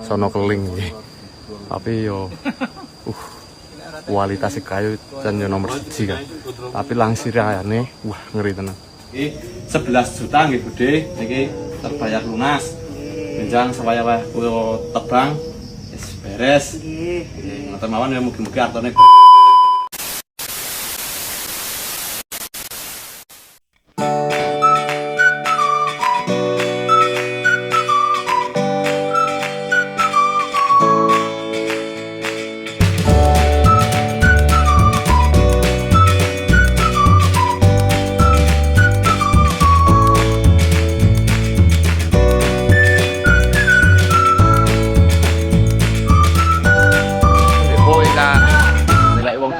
sono keling iki. Tapi yo kualitas kayu dan yo nomor 1 kan. Tapi langsirane wah ngeri tenan. Iki 11 juta nggih Bude, niki terbayar lunas. Benjang sawaya-waya kula tebang wis beres. Nggih. Ngoten mawon ya mugi-mugi artone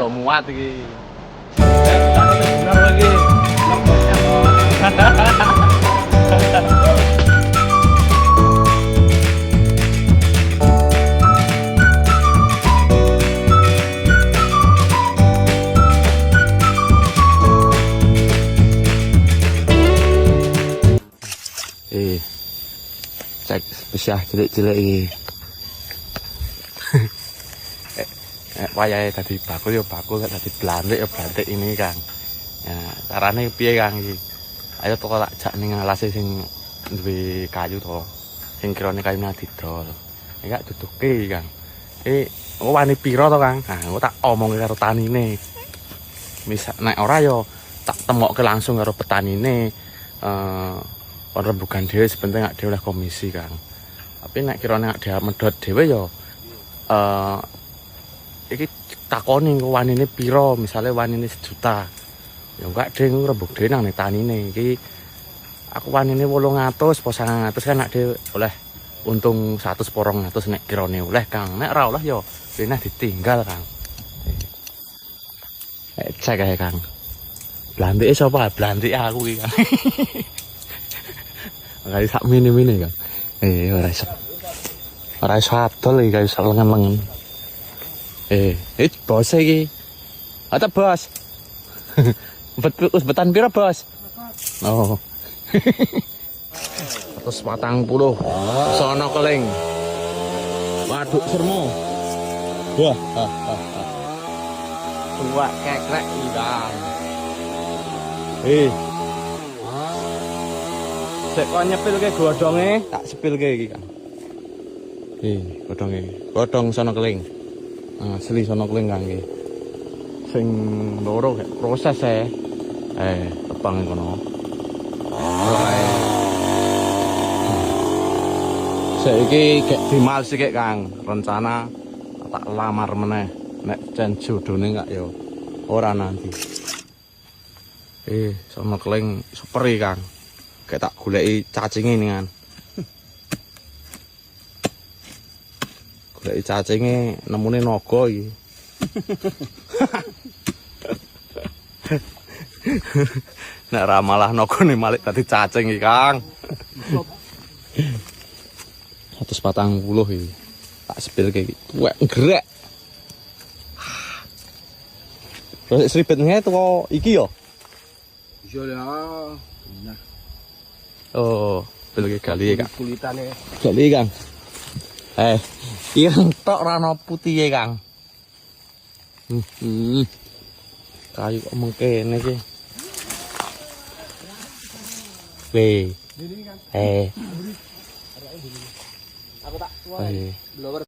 muat iki. Benar lagi. Cek spesial cilik-cilik iki. Wayahe tadi bakul ya bakul, tadi blantik ya blantik ini Kang. Ya, carane piye Kang iki? Ayo toko tak jak ning alase sing duwe kayu to. Sing kirane kayune didol. Iki gak duduke Kang. Wani pira to Kang? Nah, engko tak omongi karo tanine. Misal nek ora ya tak temokke langsung karo petanine. Kon rembugan dhewe sepenting gak dhewe oleh komisi Kang. Tapi nek kirane gak dhewe medhot dhewe ya iki takoni wanine pira, misale wanine 1 juta. Ya enggak ding rembug dhewe nang tanine iki. Aku wanine 800 apa 900 kan nek dhewe oleh untung 100 200 nek kirane oleh Kang. Nek ora oleh ya rene ditinggal Kang. Cek ae Kang. Blantike sapa? Blantike aku iki Kang. Enggak sak mini-mini Kang. Ora iso. Ora iso adol iki kaya lengen-lengen. Bos iki. Ata bos. Betan pira bos? Oh. 140. Sono keling. Waduk sermo. Wah, Tua kekrek idang. Sik kok nyepilke godhonge, tak sepilke iki, Kang. Godhonge. Godhong sono keling. Asli sono keling Kang iki. Sing loro kayak proses tepang kono. Saiki gek dimal sik Kang. Rencana tak lamar meneh nek jan jodone gak ya ora nanti. Sono keling super iki Kang. Kayak tak goleki cacinge ning kan. Goleki cacinge nemune naga iki. Nek ra malah nagane malik dadi cacing iki, Kang. 140 iki. Tak sepilke iki. Tuwek grek. Terus seribetnya tuh iki yo. Iya ya. Oh, sepilke gali Kang. Kulitane. Gali Kang. Iya tok rano putih Kang. Kayu kok mengkene iki. Aku tak tua. Blower.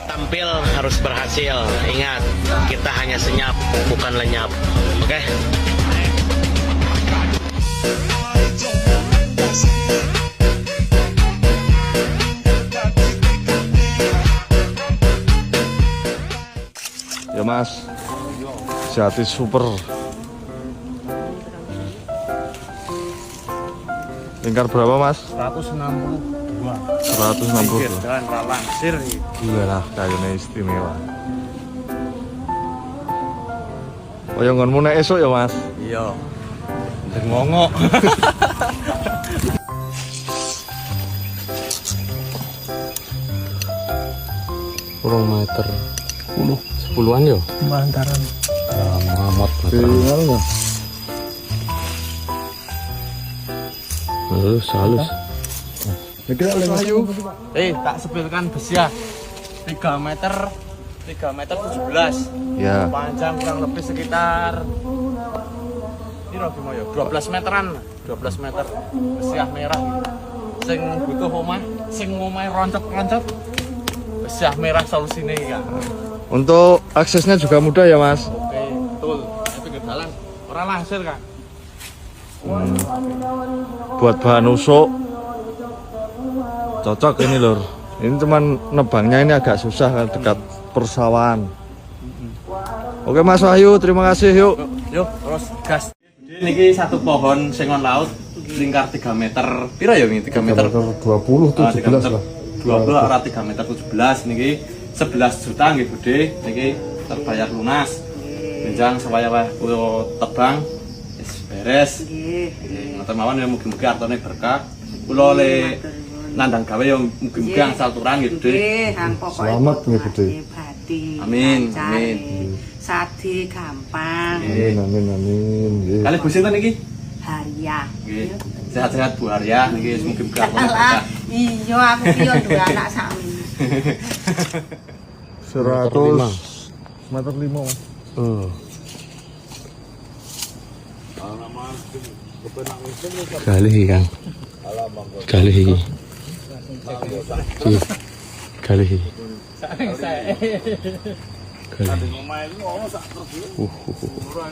Tampil harus berhasil. Ingat, kita hanya senyap, bukan lenyap. Oke? Mas. Jati super. Lingkar berapa Mas? 162. 160. Dan langsir. Gila lah, kayunya istimewa. Oh yang ngonmu nek esok ya Mas? Iya. Ngongok. 10 meter. 10-an ya? Bantaran. Amat meter. Iya. Halus. Ayo. Tak sepilkan besi ya. 3 meter 17. Ya. Panjang kurang lebih sekitar ini gimana ya? 12 meteran. 12 meter. Besi merah. Sing butuh omah, sing omahe roncot-roncot. Besi merah solusine iki, Kang. Untuk aksesnya juga mudah ya Mas? Oke, betul. Ini pinggir jalan. Ora langsir, Kang. Buat bahan usuk cocok ini lur. Ini cuman nebangnya ini agak susah kan dekat persawahan. Oke Mas Wahyu, terima kasih yuk. Yuk, terus gas. Niki satu pohon sengon laut lingkar 3 meter. Piro ya ini 3 meter? 20 3 meter 20 ora 3 meter 17 niki 11 juta nggih Bude. Niki terbayar lunas. Benjang supaya kula tebang wis beres. Nggih. Ngoten mawon ya mugi-mugi artone berkah. Kula le nandang gawe ya mugi-mugi angsal turang nggih Bude. Selamat nggih Bude. Amin. Sadi gampang. Amin. Nggih. Kali Bu sinten niki? Haria. Nggih. Sehat-sehat Bu Arya niki mugi-mugi artone berkah. Iya, aku ki yo duwe anak sami. 100 meter 5 Mas. Galih Kang. Galih. Galih.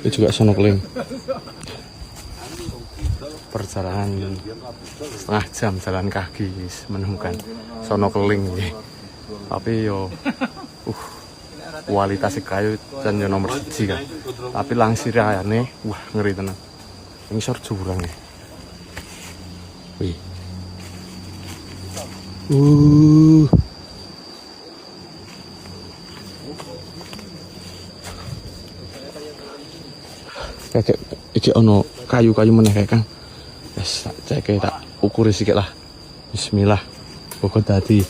Itu juga snorkeling. Perjalanan setengah jam jalan kaki menemukan snorkeling. Tapi yo kualitas kayu dan yo nomor 1 kan. Tapi langsir ayane wah ngeri tenan. Ngisor jurang ya. Wih. Kayak iki ono kayu-kayu meneh kayak Kang. Wes tak cek tak ukuri sikit lah. Bismillah. Pokok dadi.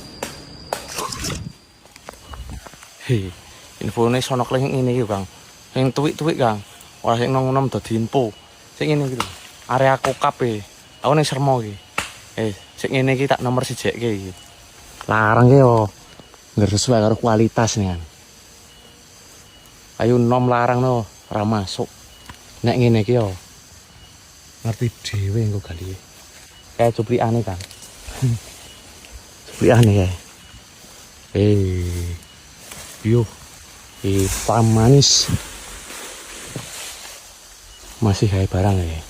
Hei, infone snorkeling ngene iki Kang. Sing tuwik-tuwik Kang. Ora sing nom-nom dadi info. Sing ngene iki lho. Area kokap e. Aku ning Sermo iki. Sing ngene iki tak nomor 1 iki. Larang ki yo. Nggak sesuai karo kualitas nih kan. Ayo nom larang no, ora masuk. Nek ngene iki yo. Ngerti dhewe engko gali. Kayak cuplikane kan. Cuplikane kae. Yo. Manis. Masih kayak barang ya.